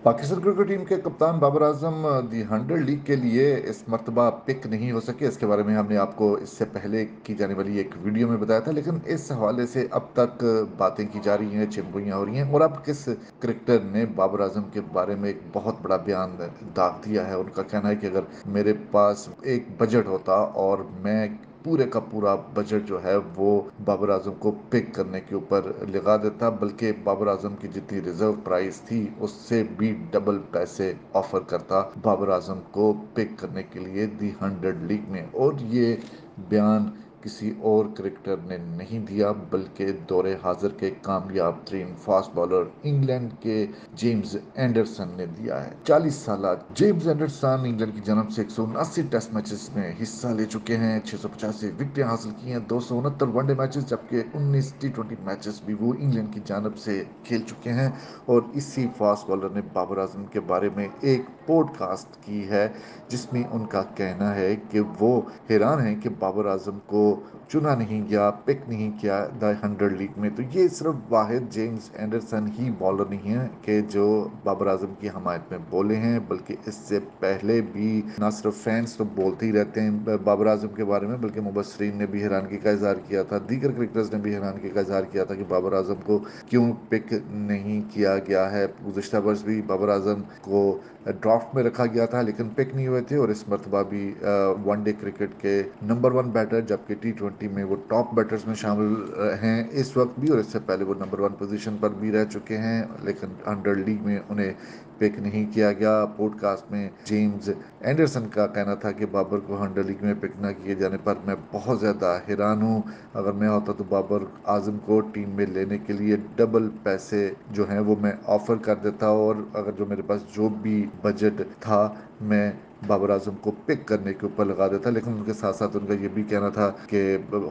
Pakistan cricket team के कप्तान बाबर आजम दी 100 league के लिए इस मर्तबा पिक नहीं हो सके। इसके बारे में हमने आपको इससे पहले की जाने वाली एक वीडियो में बताया था, लेकिन इस हवाले से अब तक बातें की जा रही हैं, चिंगुइयां हो रही हैं। और अब किस क्रिकेटर ने बाबर आजम के बारे में एक बहुत बड़ा बयान दाग दिया है। उनका कहना है कि अगर मेरे पास एक बजट होता और मैं पूरे का पूरा बजट जो है वो बाबर आजम को पिक करने के ऊपर लगा देता, बल्कि बाबर आजम की जितनी रिजर्व प्राइस थी उससे भी डबल पैसे ऑफर करता बाबर आजम को पिक करने के लिए दी 100 लीग में। और ये बयान किसी और क्रिकेटर ने नहीं दिया, बल्कि दौरे हाजिर के कामयाब तरीन फास्ट बॉलर इंग्लैंड के जेम्स एंडरसन ने दिया है। 40 साल जेम्स एंडरसन इंग्लैंड की जन्म से 179 टेस्ट मैचेस में हिस्सा ले चुके हैं, 685 विकेटें हासिल की हैं, 269 वनडे मैचेस, जबकि 19 टी20 मैचेस भी वो इंग्लैंड की जानब से खेल चुके हैं। और इसी फास्ट बॉलर ने बाबर आजम के बारे में एक पॉडकास्ट की है, जिसमें उनका कहना है कि वो हैरान हैं कि बाबर आजम को चुना नहीं गया, पिक नहीं किया द 100 लीग में। तो ये सिर्फ वाहिद जेम्स एंडरसन ही बॉलर नहीं है कि जो बाबर आजम की हमायत में बोले हैं, बल्कि इससे पहले भी ना सिर्फ फैंस तो बोलते ही रहते हैं बाबर आजम के बारे में, बल्कि मुबसरीन ने भी हैरानगी का इजहार किया था, दीगर क्रिकेटर्स ने भी हैरानगी का इजहार किया था कि बाबर आजम को क्यों पिक नहीं किया गया है। गुज़िश्ता वर्ष भी बाबर आजम को ड्राफ्ट में रखा गया था, लेकिन पिक नहीं हुए थे। और इस मरतबा भी वनडे क्रिकेट के नंबर 1 बैटर, जबकि टी20 में वो टॉप बैटर्स में शामिल हैं इस वक्त भी, और इससे पहले वो नंबर 1 पोजीशन पर भी रह चुके हैं, लेकिन 100 लीग में उन्हें पिक नहीं किया गया। पॉडकास्ट में जेम्स एंडरसन का कहना था कि बाबर को 100 लीग में पिक न किए जाने पर मैं बहुत ज़्यादा हैरान हूँ। अगर मैं होता तो बाबर आजम को टीम में लेने के लिए डबल पैसे जो हैं वो मैं ऑफर कर देता, और अगर जो मेरे पास जो भी बजट था मैं बाबर आजम को पिक करने के ऊपर लगा देता। लेकिन उनके साथ साथ उनका ये भी कहना था कि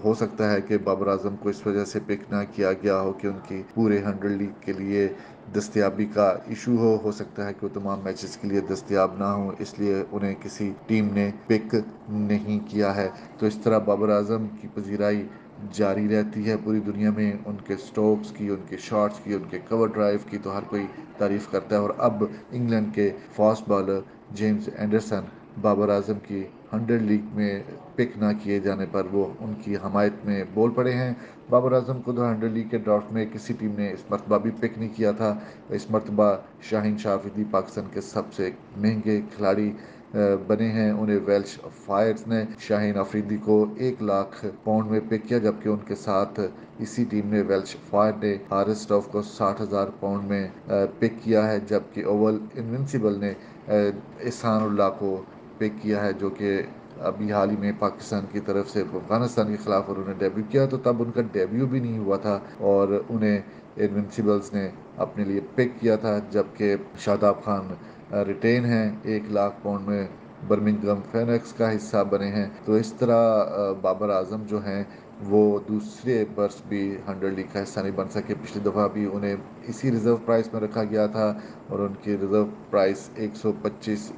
हो सकता है कि बाबर आजम को इस वजह से पिक ना किया गया हो कि उनकी पूरे 100 लीग के लिए दस्तियाबी का इशू हो सकता है कि वो तमाम मैचेस के लिए दस्तियाब ना हो, इसलिए उन्हें किसी टीम ने पिक नहीं किया है। तो इस तरह बाबर आजम की पजीराई जारी रहती है पूरी दुनिया में। उनके स्ट्रोक्स की, उनके शॉट्स की, उनके कवर ड्राइव की तो हर कोई तारीफ करता है। और अब इंग्लैंड के fast bowler James Anderson Babar Azam की 100 लीग में पिक ना किए जाने पर वो उनकी हमायत में बोल पड़े हैं। बाबर आजम को 100 लीग के ड्राफ्ट में किसी टीम ने इस मरतबा भी पिक नहीं किया था। इस मरतबा शाहीन शाह अफरीदी पाकिस्तान के सबसे महंगे खिलाड़ी बने हैं। उन्हें वेल्श फायर्स ने शाहीन अफरीदी को 1 लाख पाउंड में पिक किया, जबकि उनके साथ इसी टीम ने वेल्श फायर ने हारिस स्टॉफ को 60,000 पाउंड में पिक किया है, जबकि ओवल इनविंसिबल ने एहसान उल्लाह को पिक किया है, जो कि अभी हाल ही में पाकिस्तान की तरफ से अफगानिस्तान के खिलाफ उन्होंने डेब्यू किया, तो तब उनका डेब्यू भी नहीं हुआ था और उन्हें इनविंसिबल्स ने अपने लिए पिक किया था। जबकि शादाब खान रिटेन हैं, 1 लाख पाउंड में बर्मिंघम फेनिक्स का हिस्सा बने हैं। तो इस तरह बाबर आजम जो हैं वो दूसरे वर्ष भी 100 लीग का हिस्सा नहीं बन सके। पिछली दफ़ा भी उन्हें इसी रिजर्व प्राइस में रखा गया था और उनकी रिजर्व प्राइस 125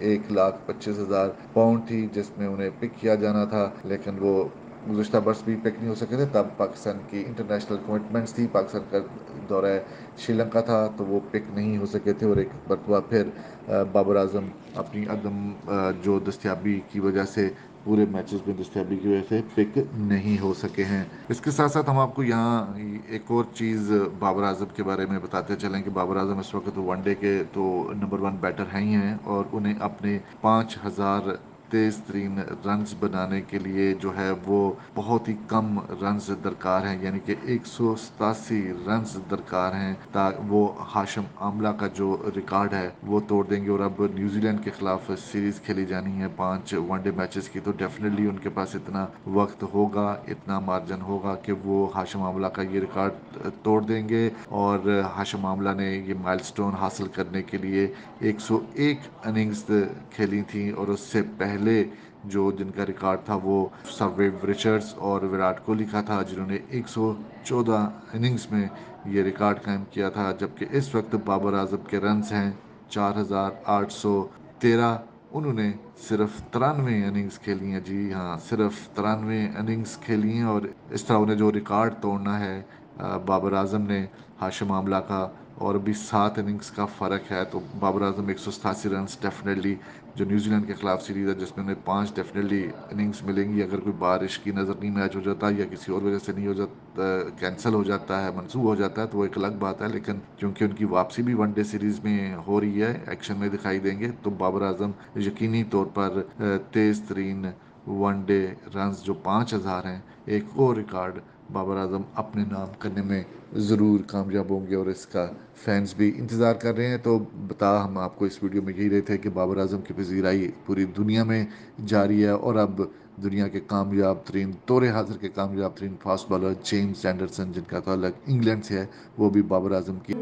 थी, जिसमें उन्हें पिक किया जाना था, लेकिन वो गुज़श्ता वर्ष भी पिक नहीं हो सके थे। तब पाकिस्तान की इंटरनेशनल कमिटमेंट्स थी, पाकिस्तान का दौरा श्रीलंका था, तो वो पिक नहीं हो सके थे। और एक मरतबा फिर बाबर आजम अपनी अदम जो दस्तियाबी की वजह से पूरे मैचेस में दस्तियाबी की वजह से पिक नहीं हो सके हैं। इसके साथ साथ हम आपको यहाँ एक और चीज़ बाबर आजम के बारे में बताते चलें कि बाबर आजम इस वक्त वनडे के तो नंबर 1 बैटर हैं ही हैं, और उन्हें अपने 5,000 तेज तरीन रन्स बनाने के लिए जो है वो बहुत ही कम रन्स दरकार हैं, यानी कि 187 रन्स दरकार हैं ताकि वो हाशिम आमला का जो रिकॉर्ड है वो तोड़ देंगे। और अब न्यूजीलैंड के खिलाफ सीरीज खेली जानी है 5 वनडे मैचेस की, तो डेफिनेटली उनके पास इतना वक्त होगा, इतना मार्जिन होगा कि वो हाशिम आमला का ये रिकॉर्ड तोड़ देंगे। और हाशिम आमला ने ये माइलस्टोन हासिल करने के लिए 101 इनिंग्स खेली थी, और उससे पहले जो जिनका रिकॉर्ड था वो सवेव रिचर्ड्स और विराट कोहली का था, जिन्होंने 114 इनिंग्स में ये रिकॉर्ड कायम किया था। जबकि इस वक्त बाबर आजम के रन्स हैं 4,813। उन्होंने सिर्फ 93 इनिंग्स खेली हैं, जी हाँ, सिर्फ 93 इनिंग्स खेली हैं। और इस तरह उन्हें जो रिकॉर्ड तोड़ना है बाबर आजम ने हाशिम आमला का, اور ابھی 7 اننگز کا فرق ہے، تو بابر اعظم 187 رنز ڈیفینیٹلی، جو نیوزی لینڈ کے خلاف سیریز ہے جس میں انہیں 5 ڈیفینیٹلی اننگز ملیں گی، اگر کوئی بارش کی نظر نہیں میچ ہو جاتا یا کسی اور وجہ سے نہیں ہو جاتا، کینسل ہو جاتا ہے، منسوخ ہو جاتا ہے، تو وہ ایک الگ بات ہے، لیکن کیونکہ ان کی واپسی بھی ون ڈے سیریز میں ہو رہی ہے، ایکشن میں دکھائی دیں گے، تو بابر اعظم یقینی طور پر تیز ترین ون ڈے رنز جو 5,000 ہیں، ایک اور ریکارڈ بابر اعظم اپنے نام کرنے میں ضرور کامیاب ہوں گے، اور اس کا فینس بھی انتظار کر رہے ہیں۔ تو بتا ہم آپ کو اس ویڈیو میں یہی رہے تھے کہ بابر اعظم کی پذیرائی پوری دنیا میں جاری ہے، اور اب دنیا کے کامیاب ترین دور حاضر کے کامیاب ترین فاسٹ بالر جیمز اینڈرسن، جن کا تعلق انگلینڈ سے ہے، وہ بھی بابر اعظم کی